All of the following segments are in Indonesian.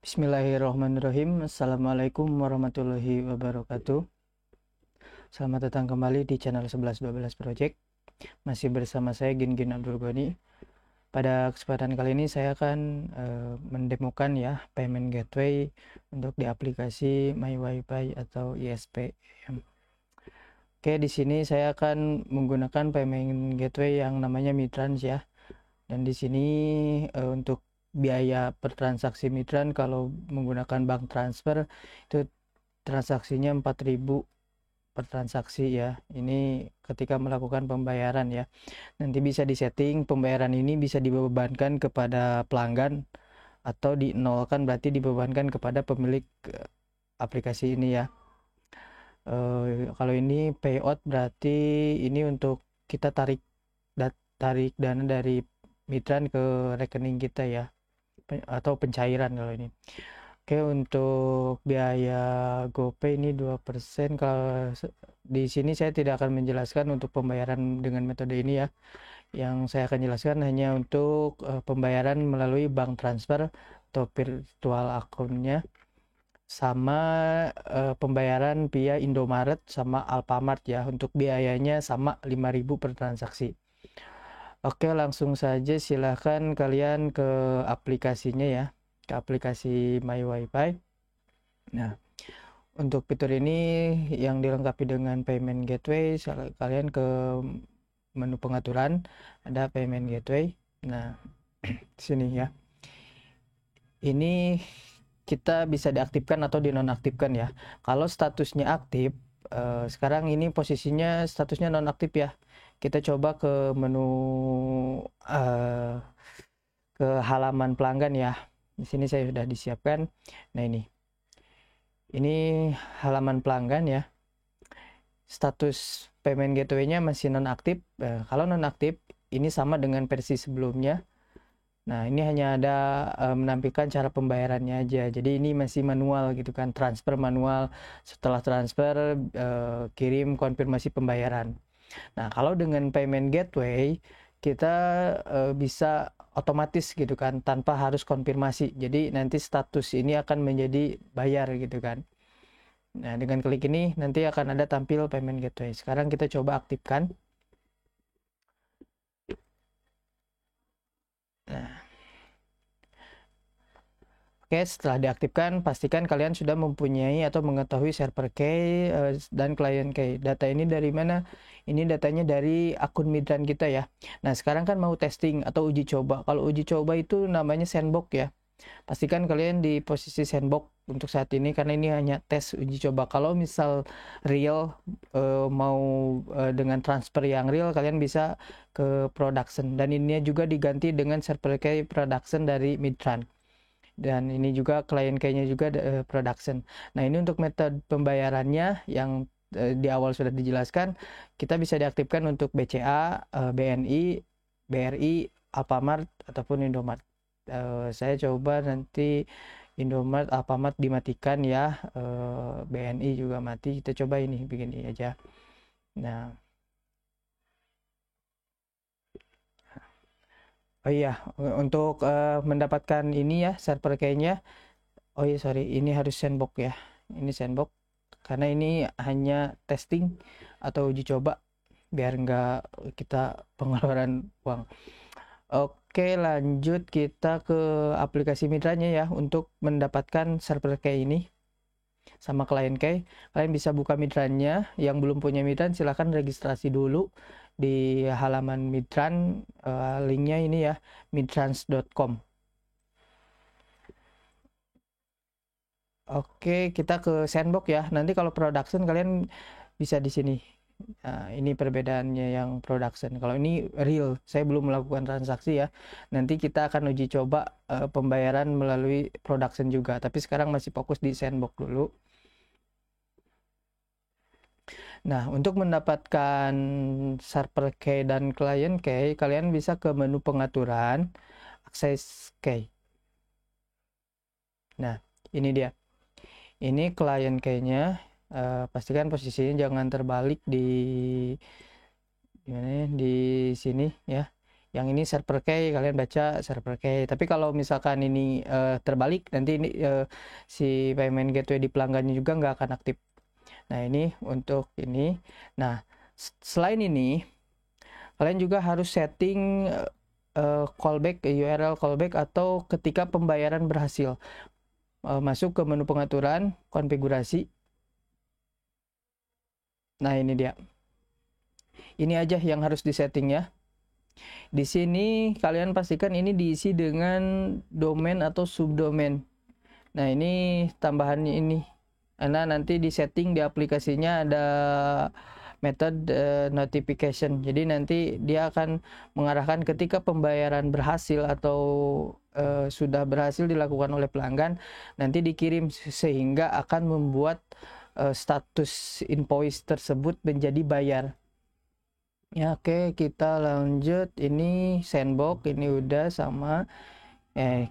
Bismillahirrahmanirrahim. Assalamualaikum warahmatullahi wabarakatuh. Selamat datang kembali di channel 1112 Project. Masih bersama saya Gin Abdul Ghani. Pada kesempatan kali ini saya akan mendemokan ya payment gateway untuk di aplikasi MyWiFi atau ISPM. Oke, di sini saya akan menggunakan payment gateway yang namanya Mitrans ya. Dan di sini untuk biaya per transaksi Mitran kalau menggunakan bank transfer itu transaksinya 4.000 per transaksi ya. Ini ketika melakukan pembayaran ya. Nanti bisa disetting pembayaran ini bisa dibebankan kepada pelanggan atau dinolkan, berarti dibebankan kepada pemilik aplikasi ini ya. Kalau ini payout berarti ini untuk kita tarik dana dari Mitran ke rekening kita ya, atau pencairan kalau ini. Oke, untuk biaya GoPay ini 2%. Kalau di sini saya tidak akan menjelaskan untuk pembayaran dengan metode ini ya. Yang saya akan jelaskan hanya untuk pembayaran melalui bank transfer atau virtual akunnya, sama pembayaran via Indomaret sama Alfamart ya. Untuk biayanya sama 5.000 per transaksi. Oke, langsung saja silahkan kalian ke aplikasinya ya, ke aplikasi MyWiFi. Nah, untuk fitur ini yang dilengkapi dengan payment gateway, kalian ke menu pengaturan, ada payment gateway. Nah, sini ya. Ini kita bisa diaktifkan atau dinonaktifkan ya. Kalau statusnya aktif, sekarang ini posisinya statusnya nonaktif ya. Kita coba ke menu ke halaman pelanggan ya. Di sini saya sudah disiapkan. Nah, ini halaman pelanggan ya. Status payment gateway-nya masih nonaktif. Kalau nonaktif, ini sama dengan versi sebelumnya. Nah, ini hanya ada menampilkan cara pembayarannya aja. Jadi ini masih manual gitu kan, transfer manual. Setelah transfer, kirim konfirmasi pembayaran. Nah, kalau dengan payment gateway, kita bisa otomatis gitu kan, tanpa harus konfirmasi. Jadi nanti status ini akan menjadi bayar gitu kan. Nah, dengan klik ini nanti akan ada tampil payment gateway. Sekarang kita coba aktifkan. Nah, oke, setelah diaktifkan, pastikan kalian sudah mempunyai atau mengetahui server key dan client key. Data ini dari mana? Ini datanya dari akun Mitran kita ya. Nah, sekarang kan mau testing atau uji coba. Kalau uji coba itu namanya sandbox ya. Pastikan kalian di posisi sandbox untuk saat ini, karena ini hanya tes uji coba. Kalau misal real, mau dengan transfer yang real, kalian bisa ke production. Dan ini juga diganti dengan server key production dari Mitran. Dan ini juga client key-nya juga production. Nah, ini untuk metode pembayarannya yang di awal sudah dijelaskan. Kita bisa diaktifkan untuk BCA, BNI, BRI, Alfamart ataupun Indomart. Saya coba nanti Indomart, Alfamart dimatikan ya, BNI juga mati. Kita coba ini begini aja. Nah, oh iya, untuk mendapatkan ini ya server key-nya. Oh iya, sorry, ini harus sandbox ya. Ini sandbox karena ini hanya testing atau uji coba, biar nggak kita pengeluaran uang. Oke, lanjut kita ke aplikasi mitranya ya. Untuk mendapatkan server key ini sama client key, kalian bisa buka mitranya. Yang belum punya mitran silahkan registrasi dulu di halaman mitran. Linknya ini ya, mitrans.com. Oke, kita ke sandbox ya. Nanti kalau production kalian bisa di sini. Nah, ini perbedaannya yang production. Kalau ini real, saya belum melakukan transaksi ya. Nanti kita akan uji coba pembayaran melalui production juga. Tapi sekarang masih fokus di sandbox dulu. Nah, untuk mendapatkan server key dan client key, kalian bisa ke menu pengaturan, access key. Nah, ini dia. Ini client key-nya. Pastikan posisinya jangan terbalik di gimana ya, di sini ya. Yang ini server key, kalian baca server key. Tapi kalau misalkan ini terbalik, nanti ini si payment gateway di pelanggannya juga nggak akan aktif. Nah, ini untuk ini. Nah, selain ini, kalian juga harus setting callback, URL callback, atau ketika pembayaran berhasil. Masuk ke menu pengaturan, konfigurasi. Nah, ini dia. Ini aja yang harus disetting ya. Di sini kalian pastikan ini diisi dengan domain atau subdomain. Nah, ini tambahannya ini. Karena nanti di setting di aplikasinya ada method notification. Jadi nanti dia akan mengarahkan ketika pembayaran berhasil atau sudah berhasil dilakukan oleh pelanggan, nanti dikirim sehingga akan membuat status invoice tersebut menjadi bayar. Ya, oke, kita lanjut. Ini sandbox, ini udah sama.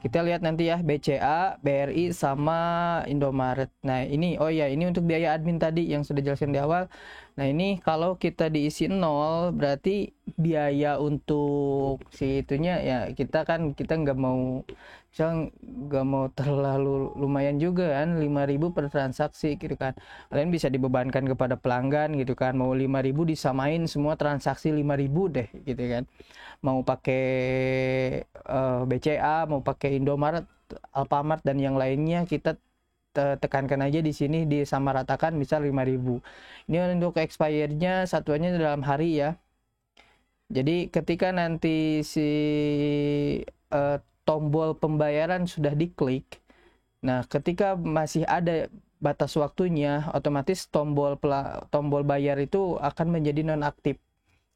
Kita lihat nanti ya, BCA, BRI, sama Indomaret. Nah, ini, oh ya, ini untuk biaya admin tadi yang sudah jelaskan di awal. Nah, ini kalau kita diisi 0, berarti biaya untuk si itunya, ya kita nggak mau, misal nggak mau terlalu lumayan juga kan, 5.000 per transaksi gitu kan. Kalian bisa dibebankan kepada pelanggan gitu kan, mau 5.000 disamain semua transaksi 5.000 deh gitu kan. Mau pakai BCA, mau pakai Indomaret, Alfamart dan yang lainnya, kita tekankan aja di sini disamaratakan misal 5.000. Ini untuk expire-nya satuannya dalam hari ya. Jadi ketika nanti si tombol pembayaran sudah diklik, nah ketika masih ada batas waktunya, otomatis tombol bayar itu akan menjadi nonaktif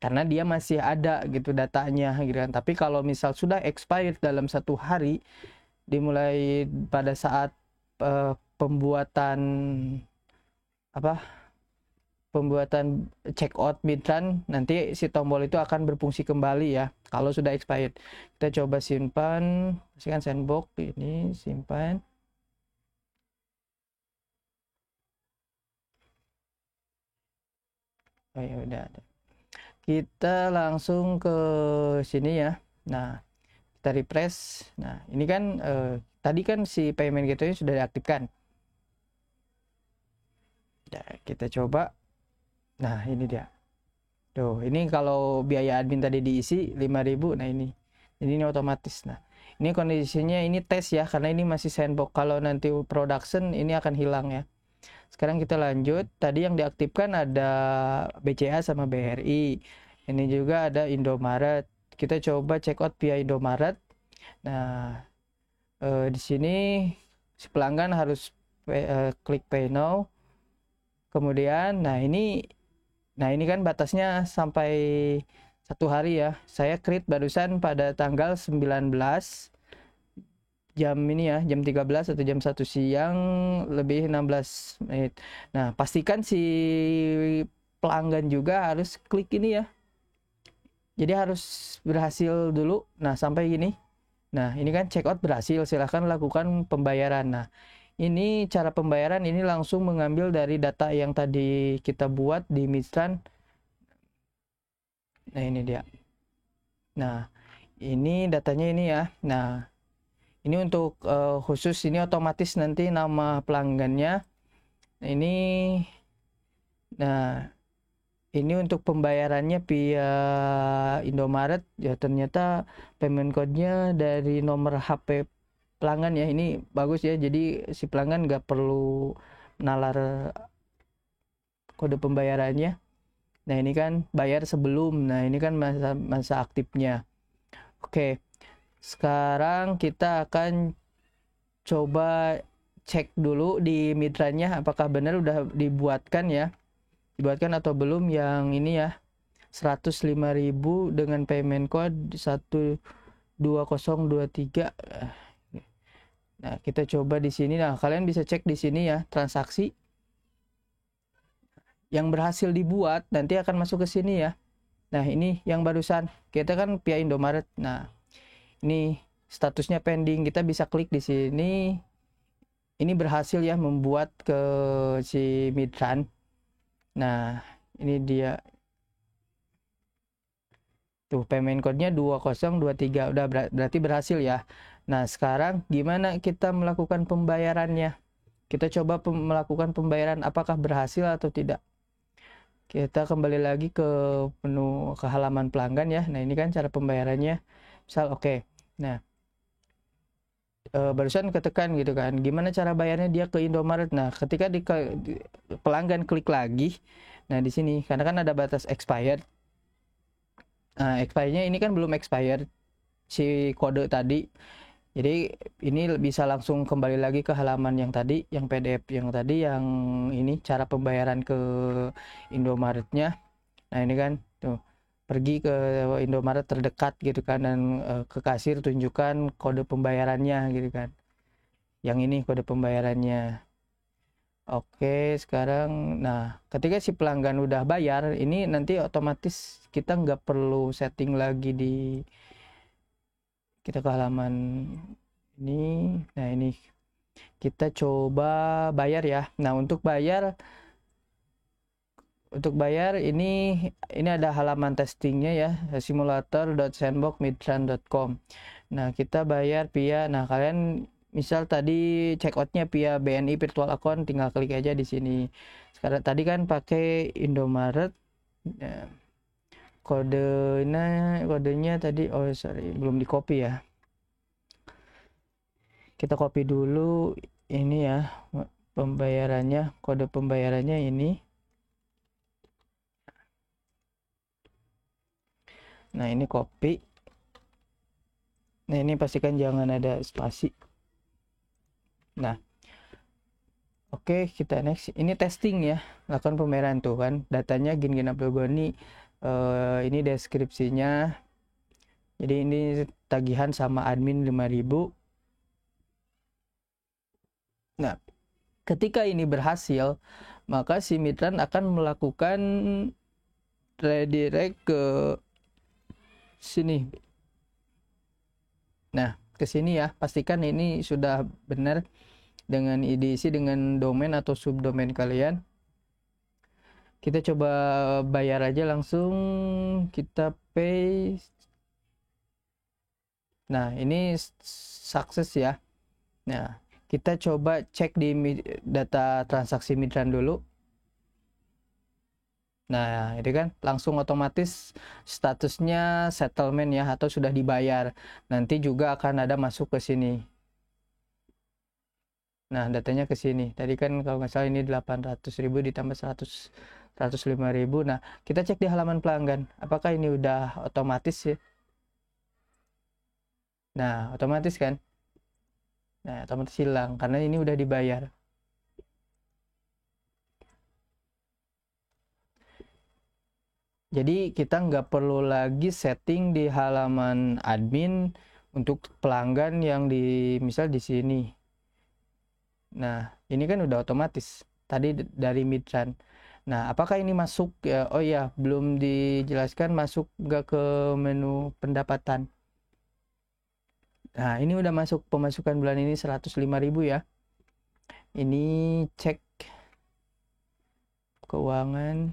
karena dia masih ada gitu datanya gitu kan. Tapi kalau misal sudah expired dalam 1 hari dimulai pada saat pembuatan check out mid-run, nanti si tombol itu akan berfungsi kembali ya kalau sudah expired. Kita coba simpan, pastikan sandbox, ini simpan. Oh ya udah ada. Kita langsung ke sini ya. Nah, kita refresh. Nah, ini kan tadi kan si payment gateway sudah diaktifkan. Nah, kita coba. Nah, ini dia. Tuh, ini kalau biaya admin tadi diisi 5.000. Nah, ini otomatis. Nah, ini kondisinya ini tes ya, karena ini masih sandbox. Kalau nanti production ini akan hilang ya. Sekarang kita lanjut. Tadi yang diaktifkan ada BCA sama BRI. Ini juga ada Indomaret. Kita coba check out via Indomaret. Nah, di sini si pelanggan harus klik pay now. Kemudian, nah ini kan batasnya sampai 1 hari ya. Saya create barusan pada tanggal 19 jam ini ya, jam 13 atau jam 1 siang lebih 16 menit. Nah, pastikan si pelanggan juga harus klik ini ya. Jadi harus berhasil dulu. Nah, sampai gini. Nah, ini kan checkout berhasil, silahkan lakukan pembayaran. Nah, ini cara pembayaran ini langsung mengambil dari data yang tadi kita buat di Mistran. Nah, ini dia. Nah, ini datanya ini ya. Nah, ini untuk khusus ini otomatis nanti nama pelanggannya. Nah, ini untuk pembayarannya via Indomaret ya, ternyata payment code-nya dari nomor HP pelanggan ya. Ini bagus ya, jadi si pelanggan nggak perlu nalar kode pembayarannya. Nah, ini kan bayar sebelum. Nah, ini kan masa aktifnya. Oke, sekarang kita akan coba cek dulu di mitranya apakah benar udah dibuatkan ya, dibuatkan atau belum yang ini ya, 105.000 dengan payment code 12023. Nah, kita coba di sini. Nah, kalian bisa cek di sini ya, transaksi yang berhasil dibuat nanti akan masuk ke sini ya. Nah, ini yang barusan kita kan via Indomaret. Nah, ini statusnya pending. Kita bisa klik di sini. Ini berhasil ya membuat ke si Mid-Run. Nah, ini dia. Tuh payment code-nya 2023 udah berarti berhasil ya. Nah, sekarang gimana kita melakukan pembayarannya? Kita coba melakukan pembayaran apakah berhasil atau tidak. Kita kembali lagi ke menu ke halaman pelanggan ya. Nah, ini kan cara pembayarannya. Misal oke. Nah, barusan ketekan gitu kan. Gimana cara bayarnya dia ke Indomaret. Nah, ketika pelanggan klik lagi. Nah, di sini karena kan ada batas expired. Nah, expirednya ini kan belum expired si kode tadi. Jadi ini bisa langsung kembali lagi ke halaman yang tadi, yang PDF yang tadi, yang ini cara pembayaran ke Indomaretnya. Nah ini kan tuh pergi ke Indomaret terdekat gitu kan, dan ke kasir tunjukkan kode pembayarannya gitu kan. Yang ini kode pembayarannya. Oke, sekarang nah ketika si pelanggan udah bayar, ini nanti otomatis kita nggak perlu setting lagi di kita ke halaman ini. Nah ini kita coba bayar ya. Nah untuk bayar ini ada halaman testingnya ya, simulator.sandboxmidtran.com. Nah kita bayar via, nah kalian misal tadi checkoutnya via BNI virtual account, tinggal klik aja di sini. Sekarang tadi kan pakai Indomaret. Nah, kodenya tadi, oh sorry belum di copy ya. Kita copy dulu ini ya, pembayarannya, kode pembayarannya ini. Nah ini copy. Nah ini pastikan jangan ada spasi. Nah oke, kita next. Ini testing ya, lakukan pembayaran tuh kan datanya Gin Abdul Ghani. Ini deskripsinya, jadi ini tagihan sama admin 5.000. Nah ketika ini berhasil, maka si Midtran akan melakukan redirect ke sini. Nah ke sini ya, pastikan ini sudah benar dengan diisi dengan domain atau subdomain kalian. Kita coba bayar aja langsung, kita paste. Nah ini sukses ya. Nah kita coba cek di data transaksi Midtran dulu. Nah ini kan langsung otomatis statusnya settlement ya, atau sudah dibayar. Nanti juga akan ada masuk ke sini. Nah datanya ke sini. Tadi kan kalau nggak salah ini 800.000 ditambah 105.000. Nah kita cek di halaman pelanggan, apakah ini udah otomatis ya. Nah otomatis kan. Nah otomatis hilang karena ini udah dibayar. Jadi kita nggak perlu lagi setting di halaman admin untuk pelanggan yang misal di sini. Nah ini kan udah otomatis tadi dari Midtran. Nah apakah ini masuk ya? Oh ya belum dijelaskan masuk nggak ke menu pendapatan. Nah ini udah masuk pemasukan bulan ini 105.000 ya. Ini cek keuangan.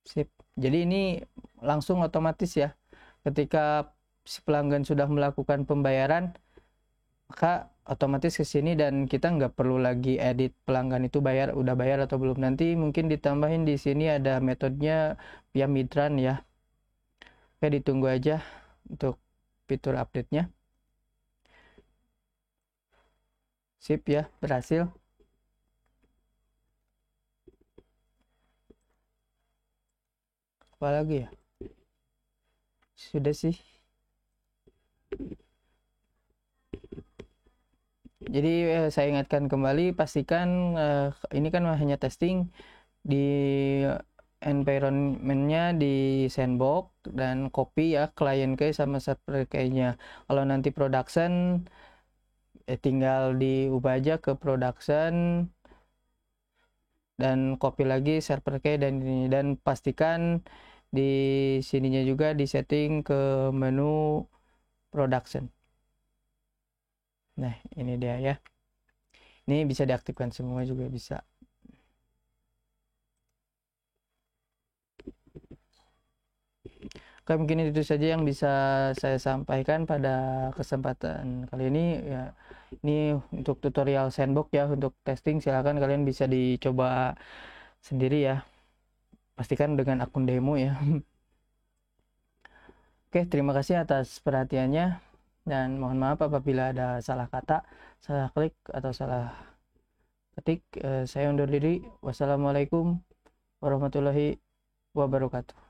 Sip. Jadi ini langsung otomatis ya. Ketika si pelanggan sudah melakukan pembayaran, maka otomatis ke sini dan kita nggak perlu lagi edit pelanggan itu udah bayar atau belum. Nanti mungkin ditambahin di sini ada metodenya via Midtran ya. Oke, ditunggu aja untuk fitur update-nya. Sip ya, berhasil. Apa lagi ya? Sudah sih. Jadi saya ingatkan kembali, pastikan ini kan hanya testing di environment-nya di sandbox dan copy ya client key sama server key-nya. Kalau nanti production tinggal diubah aja ke production dan copy lagi server key dan ini, dan pastikan di sininya juga disetting ke menu production. Nah ini dia ya, ini bisa diaktifkan semua juga bisa. Oke, mungkin itu saja yang bisa saya sampaikan pada kesempatan kali ini ya. Ini untuk tutorial sandbox ya, untuk testing silakan kalian bisa dicoba sendiri ya. Pastikan dengan akun demo ya. Oke, terima kasih atas perhatiannya dan mohon maaf apabila ada salah kata, salah klik atau salah ketik. Saya undur diri. Wassalamualaikum warahmatullahi wabarakatuh.